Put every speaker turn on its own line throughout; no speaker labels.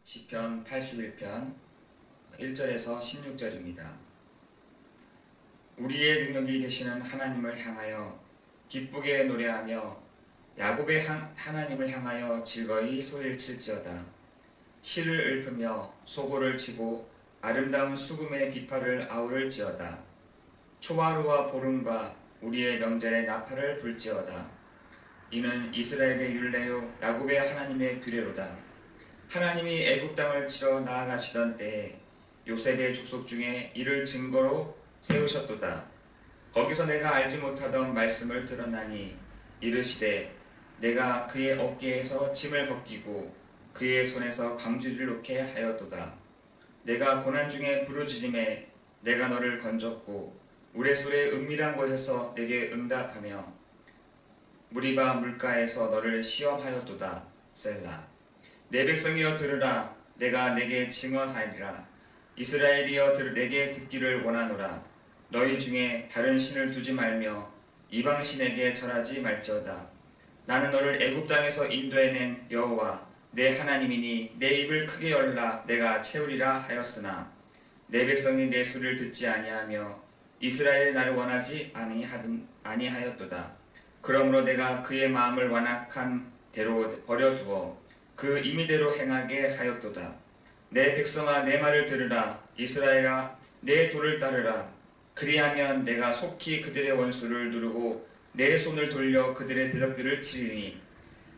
시편 81편 1절에서 16절입니다. 우리의 능력이 되시는 하나님을 향하여 기쁘게 노래하며 야곱의 하나님을 향하여 즐거이 소리를 칠지어다. 시를 읊으며 소고를 치고 아름다운 수금의 비파를 아우를지어다. 초하루와 보름과 우리의 명절에 나팔을 불지어다. 이는 이스라엘의 율례요 야곱의 하나님의 규례로다. 하나님이 애굽 땅을 치러 나아가시던 때에 요셉의 족속 중에 이를 증거로 세우셨도다. 거기서 내가 알지 못하던 말씀을 드러나니 이르시되 내가 그의 어깨에서 짐을 벗기고 그의 손에서 광주리를 놓게 하였도다. 내가 고난 중에 부르짖음에 내가 너를 건졌고 우레술의 은밀한 곳에서 내게 응답하며 무리바 물가에서 너를 시험하였도다. 셀라. 내 백성이여 들으라. 내가 내게 증언하리라. 이스라엘이여 내게 듣기를 원하노라. 너희 중에 다른 신을 두지 말며 이방 신에게 절하지 말지어다. 나는 너를 애굽 땅에서 인도해낸 여호와 내 하나님이니 내 입을 크게 열라 내가 채우리라 하였으나 내 백성이 내 소리를 듣지 아니하며 이스라엘이 나를 원하지 아니하였도다. 그러므로 내가 그의 마음을 완악한 대로 버려두어 그 임의대로 행하게 하였도다. 내 백성아 내 말을 들으라. 이스라엘아 내 도를 따르라. 그리하면 내가 속히 그들의 원수를 누르고 내 손을 돌려 그들의 대적들을 치리니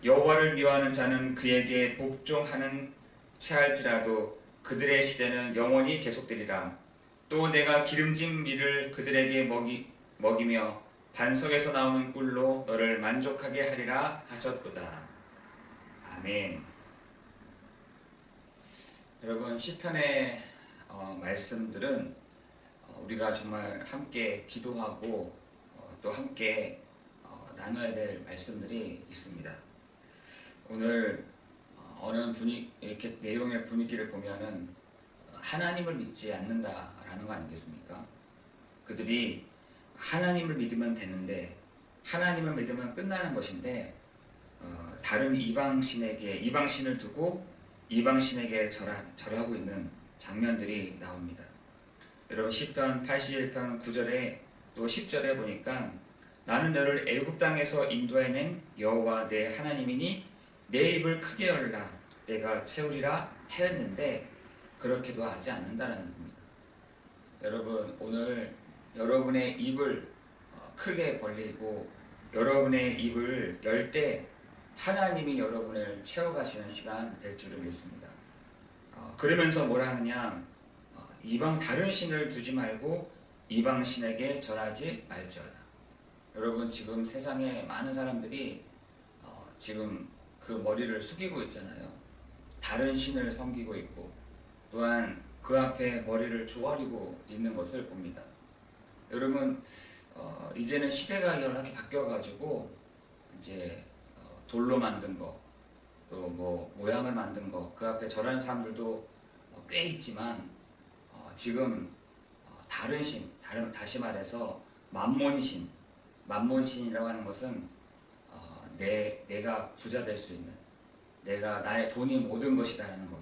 여호와를 미워하는 자는 그에게 복종하는 체할지라도 그들의 시대는 영원히 계속되리라. 또 내가 기름진 밀을 그들에게 먹이며 반석에서 나오는 꿀로 너를 만족하게 하리라 하셨도다. 아멘. 여러분 시편의 말씀들은 우리가 정말 함께 기도하고 또 함께 나눠야 될 말씀들이 있습니다. 오늘 어느 이렇게 내용의 분위기를 보면은 하나님을 믿지 않는다라는 거 아니겠습니까? 그들이 하나님을 믿으면 되는데 하나님을 믿으면 끝나는 것인데 다른 이방신을 두고 이방신에게 절하고 있는 장면들이 나옵니다. 여러분 시편 81편 9절에 또 10절에 보니까 나는 너를 애굽 땅에서 인도해낸 여호와 내 하나님이니 내 입을 크게 열라 내가 채우리라 하였는데 그렇게도 하지 않는다는 겁니다. 여러분 오늘 여러분의 입을 크게 벌리고 여러분의 입을 열 때 하나님이 여러분을 채워가시는 시간 될 줄을 믿습니다. 그러면서 뭐라 하느냐 이방 다른 신을 두지 말고 이방 신에게 절하지 말지어다. 여러분 지금 세상에 많은 사람들이 지금 그 머리를 숙이고 있잖아요. 다른 신을 섬기고 있고 또한 그 앞에 머리를 조아리고 있는 것을 봅니다. 여러분 이제는 시대가 이렇게 바뀌어가지고 이제 돌로 만든 거 또 뭐 모양을 만든 거 그 앞에 절하는 사람들도 꽤 있지만 지금 다른 신, 다시 말해서 만몬신이라고 하는 것은 내가 부자 될 수 있는 나의 돈이 모든 것이다라는 것,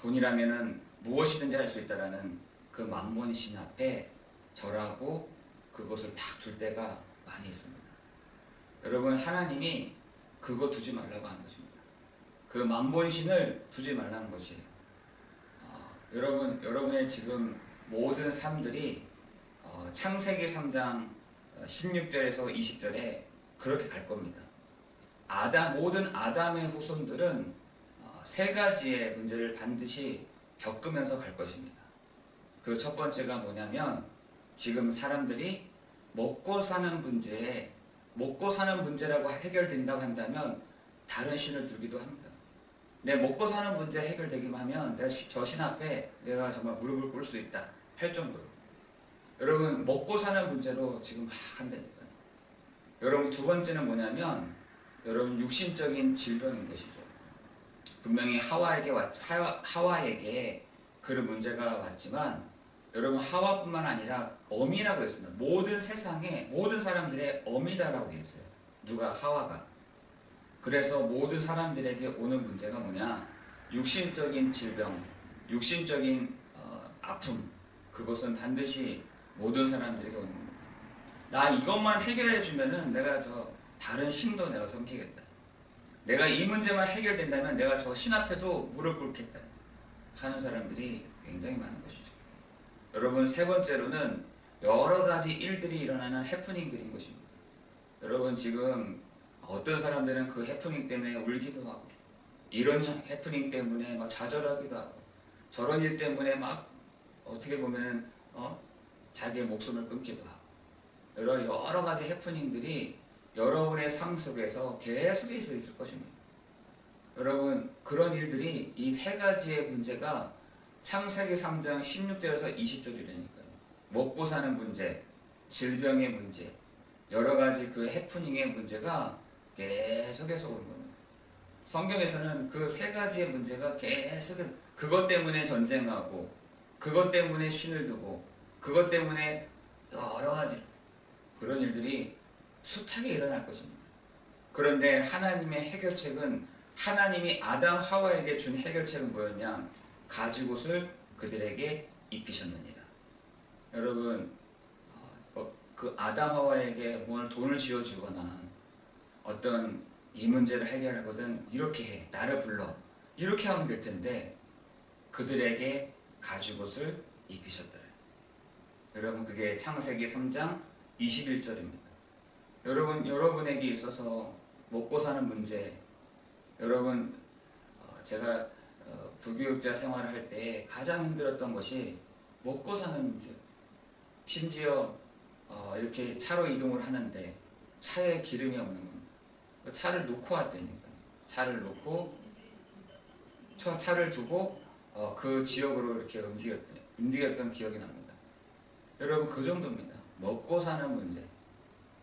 돈이라면은 무엇이든지 할 수 있다라는 그 만몬신 앞에 절하고 그것을 딱 둘 때가 많이 있습니다. 여러분 하나님이 그거 두지 말라고 하는 것입니다. 그 만본신을 두지 말라는 것이에요. 여러분의 지금 모든 삶들이 창세기 3장 16절에서 20절에 그렇게 갈 겁니다. 모든 아담의 후손들은 세 가지의 문제를 반드시 겪으면서 갈 것입니다. 그 첫 번째가 뭐냐면 지금 사람들이 먹고 사는 문제라고 해결된다고 한다면 다른 신을 두기도 합니다. 내 먹고 사는 문제 해결되기만 하면 내가 저 신 앞에 내가 정말 무릎을 꿇을 수 있다 할 정도로 여러분 먹고 사는 문제로 지금 막 한다니까요. 여러분 두 번째는 뭐냐면 여러분 육신적인 질병인 것이죠. 분명히 하와에게 그런 문제가 왔지만 여러분 하와뿐만 아니라 어미라고 했습니다. 모든 세상에 모든 사람들의 어미다라고 했어요. 누가? 하와가. 그래서 모든 사람들에게 오는 문제가 뭐냐? 육신적인 질병, 육신적인 아픔, 그것은 반드시 모든 사람들에게 오는 겁니다. 나 이것만 해결해 주면은 내가 저 다른 신도 내가 섬기겠다. 내가 이 문제만 해결된다면 내가 저 신 앞에도 무릎 꿇겠다 하는 사람들이 굉장히 많은 것이죠. 여러분, 세 번째로는 여러 가지 일들이 일어나는 해프닝들인 것입니다. 여러분, 지금 어떤 사람들은 그 해프닝 때문에 울기도 하고, 이런 해프닝 때문에 막 좌절하기도 하고, 저런 일 때문에 막 어떻게 보면은 자기의 목숨을 끊기도 하고, 여러 가지 해프닝들이 여러분의 삶 속에서 계속해서 있을 것입니다. 여러분, 그런 일들이 이 세 가지의 문제가 창세기 3장 16절에서 20절이라니까요. 먹고 사는 문제, 질병의 문제, 여러 가지 그 해프닝의 문제가 계속해서 오는 겁니다. 성경에서는 그 세 가지의 문제가 계속해서 그것 때문에 전쟁하고, 그것 때문에 신을 두고, 그것 때문에 여러 가지 그런 일들이 숱하게 일어날 것입니다. 그런데 하나님의 해결책은, 하나님이 아담 하와에게 준 해결책은 뭐였냐? 가죽옷을 그들에게 입히셨느니라. 여러분, 그 아담 하와에게 뭘 돈을 쥐어주거나 어떤 이 문제를 해결하거든 이렇게 해, 나를 불러, 이렇게 하면 될 텐데 그들에게 가죽옷을 입히셨더라. 여러분, 그게 창세기 3장 21절입니다. 여러분, 여러분에게 있어서 먹고 사는 문제, 여러분, 제가 부교육자 생활을 할 때 가장 힘들었던 것이 먹고 사는 문제. 심지어 이렇게 차로 이동을 하는데 차에 기름이 없는 겁니다. 차를 놓고 왔다니까. 차를 놓고 차를 두고 그 지역으로 이렇게 움직였던 기억이 납니다. 여러분, 그 정도입니다. 먹고 사는 문제.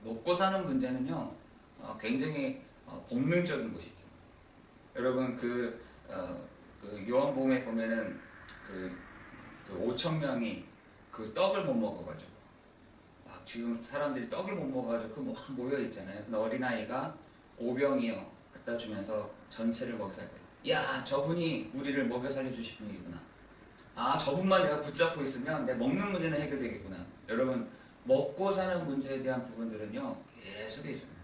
먹고 사는 문제는요, 굉장히 본능적인 것이죠. 여러분, 그 요한복음에 보면은 그 5천 명이 그 떡을 못 먹어가지고, 막 지금 사람들이 떡을 못 먹어가지고 막 모여 있잖아요. 근데 어린아이가 오병이어 갖다 주면서 전체를 먹여 살거예요. 야, 저분이 우리를 먹여 살려주실 분이구나. 아, 저분만 내가 붙잡고 있으면 내 먹는 문제는 해결되겠구나. 여러분, 먹고 사는 문제에 대한 부분들은요, 계속해 있습니다.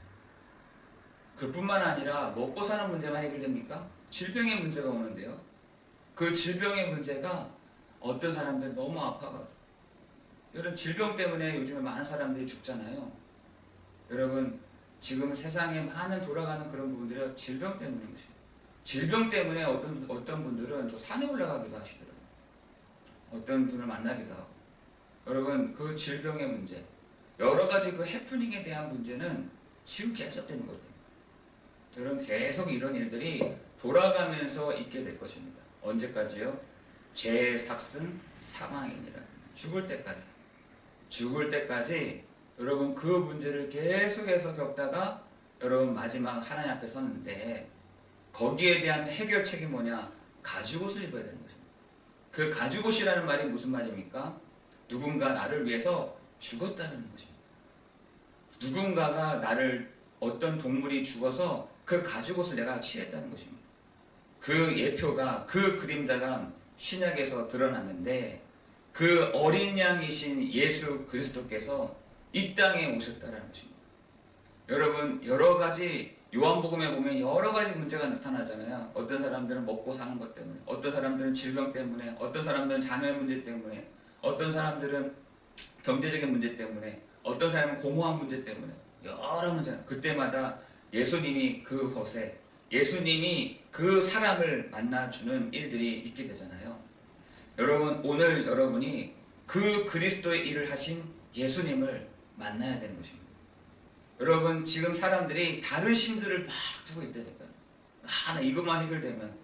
그뿐만 아니라 먹고 사는 문제만 해결됩니까? 질병의 문제가 오는데요. 그 질병의 문제가 어떤 사람들 너무 아파가지고, 여러분, 질병 때문에 요즘에 많은 사람들이 죽잖아요. 여러분, 지금 세상에 많은 돌아가는 그런 부분들이 질병 때문인 것입니다. 질병 때문에 어떤 분들은 저 산에 올라가기도 하시더라고요. 어떤 분을 만나기도 하고. 여러분, 그 질병의 문제, 여러 가지 그 해프닝에 대한 문제는 지금 계속되는 거예요. 여러분, 계속 이런 일들이 돌아가면서 있게 될 것입니다. 언제까지요? 죄의 삭슨 사망이니라. 죽을 때까지. 죽을 때까지 여러분, 그 문제를 계속해서 겪다가 여러분 마지막 하나님 앞에 섰는데, 거기에 대한 해결책이 뭐냐? 가죽옷을 입어야 되는 것입니다. 그 가죽옷이라는 말이 무슨 말입니까? 누군가 나를 위해서 죽었다는 것입니다. 누군가가 어떤 동물이 죽어서 그 가죽옷을 내가 취했다는 것입니다. 그 예표가, 그 그림자가 신약에서 드러났는데, 그 어린 양이신 예수 그리스도께서 이 땅에 오셨다는 것입니다. 여러분, 여러 가지 요한복음에 보면 여러 가지 문제가 나타나잖아요. 어떤 사람들은 먹고 사는 것 때문에, 어떤 사람들은 질병 때문에, 어떤 사람들은 자녀 문제 때문에, 어떤 사람들은 경제적인 문제 때문에, 어떤 사람은 공허한 문제 때문에, 여러 문제. 그때마다 예수님이 그곳에, 예수님이 그 사람을 만나주는 일들이 있게 되잖아요. 여러분, 오늘 여러분이 그 그리스도의 일을 하신 예수님을 만나야 되는 것입니다. 여러분, 지금 사람들이 다른 신들을 막 두고 있다니까요. 나 이것만 해결되면,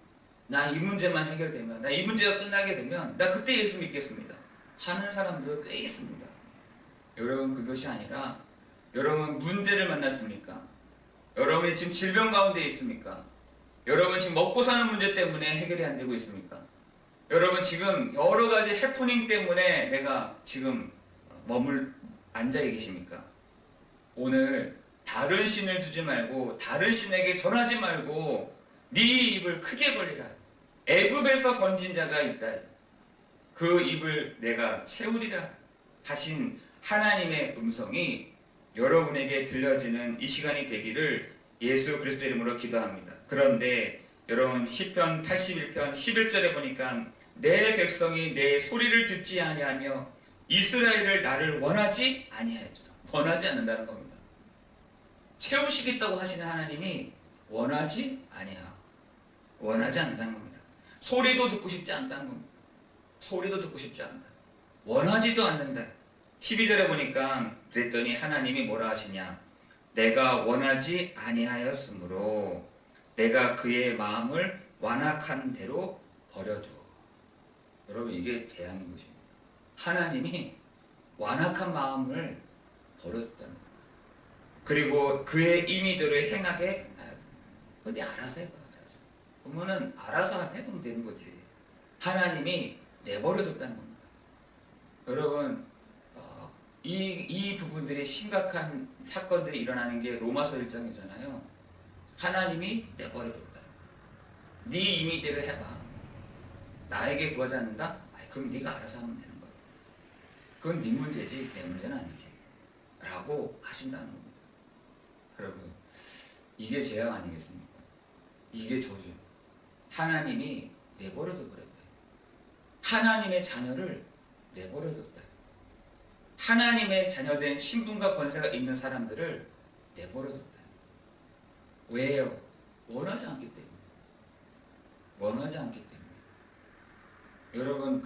나 이 문제만 해결되면, 나 이 문제가 끝나게 되면 나 그때 예수 믿겠습니다 하는 사람도 꽤 있습니다. 여러분, 그것이 아니라, 여러분 문제를 만났습니까? 여러분이 지금 질병 가운데 있습니까? 여러분 지금 먹고 사는 문제 때문에 해결이 안 되고 있습니까? 여러분 지금 여러 가지 해프닝 때문에 내가 지금 앉아 계십니까? 오늘 다른 신을 두지 말고, 다른 신에게 전하지 말고 네 입을 크게 벌리라. 애굽에서 건진 자가 있다. 그 입을 내가 채우리라 하신 하나님의 음성이 여러분에게 들려지는 이 시간이 되기를 예수 그리스도의 이름으로 기도합니다. 그런데 여러분 시편 81편 11절에 보니까 내 백성이 내 소리를 듣지 아니하며 이스라엘을 나를 원하지 아니하였다. 원하지 않는다는 겁니다. 채우시겠다고 하시는 하나님이 원하지 아니하고 원하지 않는다는 겁니다. 소리도 듣고 싶지 않다는 겁니다. 소리도 듣고 싶지 않다. 원하지도 않는다. 12절에 보니까 그랬더니 하나님이 뭐라 하시냐? 내가 원하지 아니하였으므로 내가 그의 마음을 완악한 대로 버려두어. 여러분 이게 재앙인 것입니다. 하나님이 완악한 마음을 버렸다는 겁니다. 그리고 그의 임의대로 행하게 하였다. 근데 알아서 해봐. 그러면은 알아서 해보면 되는 거지. 하나님이 내버려뒀다는 겁니다. 여러분 이 부분들이 심각한 사건들이 일어나는 게 로마서 1장이잖아요. 하나님이 내버려뒀다. 네 임의대로 해봐. 나에게 구하지 않는다? 그럼 네가 알아서 하면 되는 거야. 그건 네 문제지 내 문제는 아니지 라고 하신다는 겁니다. 여러분 이게 재앙 아니겠습니까? 이게 저주. 하나님이 내버려둬 버렸다. 하나님의 자녀를 내버려뒀다. 하나님의 자녀된 신분과 권세가 있는 사람들을 내버려뒀다. 왜요? 원하지 않기 때문에. 원하지 않기 때문에. 여러분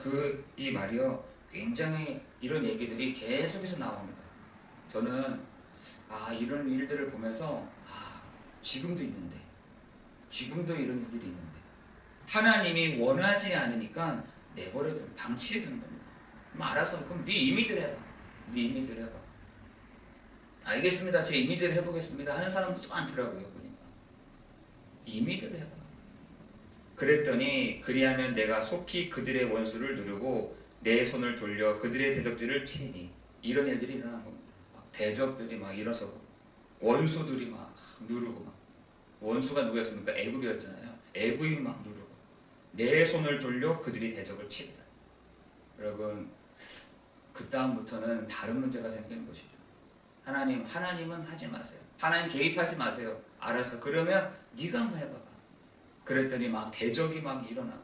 이 말이요 굉장히 이런 얘기들이 계속해서 나옵니다. 저는 이런 일들을 보면서 지금도 있는데 지금도 이런 일들이 있는데 하나님이 원하지 않으니까 내버려둬 방치해두는 겁니다. 그럼 알아서 그럼 네 임의대로 해봐. 네 임의대로 해봐. 알겠습니다. 제 임의대로 해보겠습니다 하는 사람도 또 많더라고요. 보니까 임의대로 해봐. 그랬더니 그리하면 내가 속히 그들의 원수를 누르고 내 손을 돌려 그들의 대적들을 치니 이런 일들이 일어난 겁니다. 막 대적들이 막 일어서고 원수들이 막 누르고 막 원수가 누구였습니까? 애굽이었잖아요. 애굽이 막 누르고 내 손을 돌려 그들이 대적을 치리라. 여러분 그 다음부터는 다른 문제가 생기는 것이죠. 하나님은 하지 마세요. 하나님 개입하지 마세요. 알았어. 그러면 네가 한번 해봐봐. 그랬더니 막 대적이 막 일어나고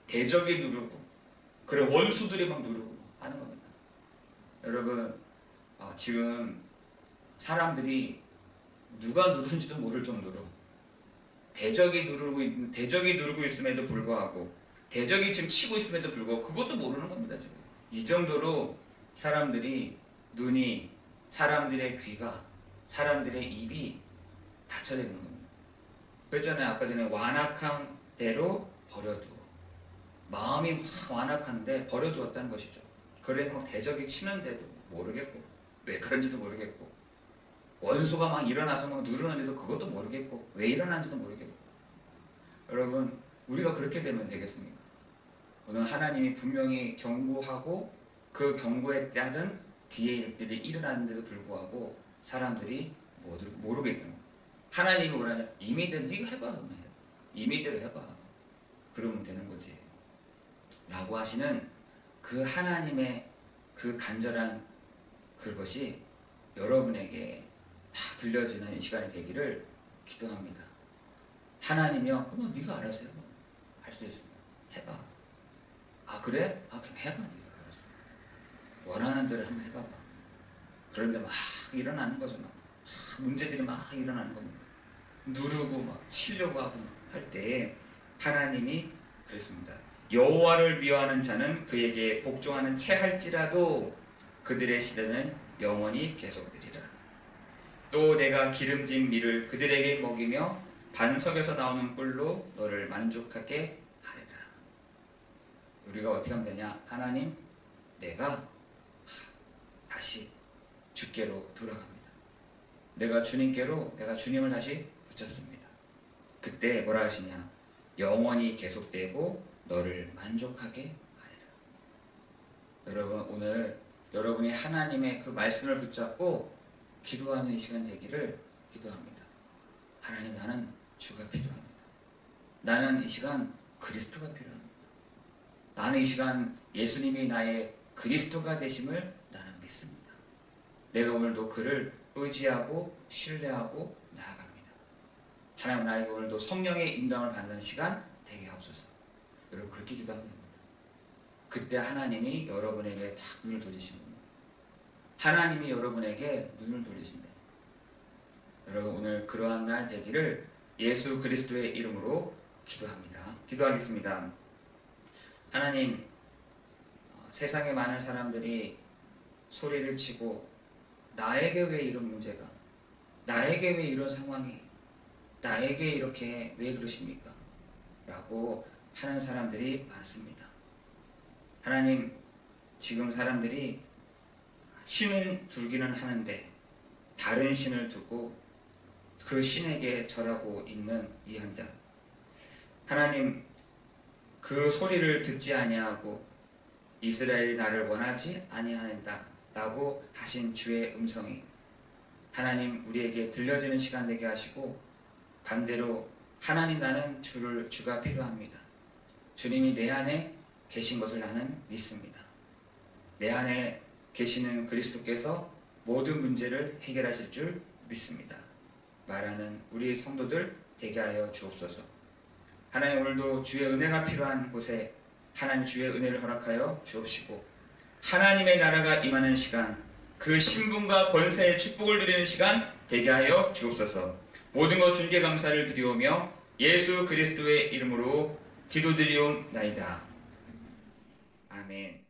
대적이 누르고 그래 원수들이 막 누르고 하는 겁니다. 여러분 지금 사람들이 누가 누르는지도 모를 정도로 대적이 누르고 있음에도 불구하고 대적이 지금 치고 있음에도 불구하고 그것도 모르는 겁니다. 지금 이 정도로 사람들이 눈이 사람들의 귀가 사람들의 입이 닫혀지는 겁니다. 그랬잖아요. 아까 전에 완악한 대로 버려두어. 마음이 막 완악한데 버려두었다는 것이죠. 그래 막 대적이 치는데도 모르겠고 왜 그런지도 모르겠고 원수가 막 일어나서 막 누르는데도 그것도 모르겠고 왜 일어나는지도 모르겠고. 여러분 우리가 그렇게 되면 되겠습니까? 오늘 하나님이 분명히 경고하고 그 경고에 따른 뒤에 일들이 일어나는데도 불구하고 사람들이 모르게 되는 거예요. 하나님이 뭐라냐? 임의대로 네가 해봐. 그러면 임의대로 해봐. 그러면 되는 거지. 라고 하시는 그 하나님의 그 간절한 그것이 여러분에게 다 들려지는 이 시간이 되기를 기도합니다. 하나님이요, 그럼 네가 알아서 해봐. 할 수 있습니다. 해봐. 그래? 그럼 해봐. 네가 알아서. 원하는 대로 한번 해봐봐. 그런데 막 일어나는 거죠. 막 문제들이 막 일어나는 겁니다. 누르고 막 치려고 하고 할 때에 하나님이 그랬습니다. 여호와를 미워하는 자는 그에게 복종하는 채 할지라도 그들의 시대는 영원히 계속되리라. 또 내가 기름진 밀을 그들에게 먹이며 반석에서 나오는 꿀로 너를 만족하게 하리라. 우리가 어떻게 하면 되냐? 하나님, 내가 다시 주께로 돌아갑니다. 내가 주님을 다시 붙잡습니다. 그때 뭐라 하시냐? 영원히 계속되고 너를 만족하게 하리라. 여러분 오늘 여러분이 하나님의 그 말씀을 붙잡고 기도하는 이 시간 되기를 기도합니다. 하나님, 나는 주가 필요합니다. 나는 이 시간 그리스도가 필요합니다. 나는 이 시간 예수님이 나의 그리스도가 되심을 나는 믿습니다. 내가 오늘도 그를 의지하고 신뢰하고 나아갑니다. 하나님 나에게 오늘도 성령의 인도함을 받는 시간 되게 하옵소서. 여러분 그렇게 기도합니다. 그때 하나님이 여러분에게 딱 눈을 돌리신 겁니다. 하나님이 여러분에게 눈을 돌리신다. 여러분 오늘 그러한 날 되기를 예수 그리스도의 이름으로 기도합니다. 기도하겠습니다. 하나님, 세상에 많은 사람들이 소리를 치고 나에게 왜 이런 문제가, 나에게 왜 이런 상황이, 나에게 이렇게 왜 그러십니까? 라고 하는 사람들이 많습니다. 하나님, 지금 사람들이 신은 두기는 하는데 다른 신을 두고 그 신에게 절하고 있는 이 현장. 하나님, 그 소리를 듣지 아니하고 이스라엘이 나를 원하지 아니한다 라고 하신 주의 음성이 하나님 우리에게 들려지는 시간 되게 하시고, 반대로 하나님 나는 주가 필요합니다. 주님이 내 안에 계신 것을 나는 믿습니다. 내 안에 계시는 그리스도께서 모든 문제를 해결하실 줄 믿습니다. 말하는 우리 성도들 되게 하여 주옵소서. 하나님 오늘도 주의 은혜가 필요한 곳에 하나님 주의 은혜를 허락하여 주옵시고, 하나님의 나라가 임하는 시간, 그 신분과 권세의 축복을 누리는 시간 되게 하여 주옵소서. 모든 것 주님께 감사를 드리오며 예수 그리스도의 이름으로 기도드리옵나이다. 아멘.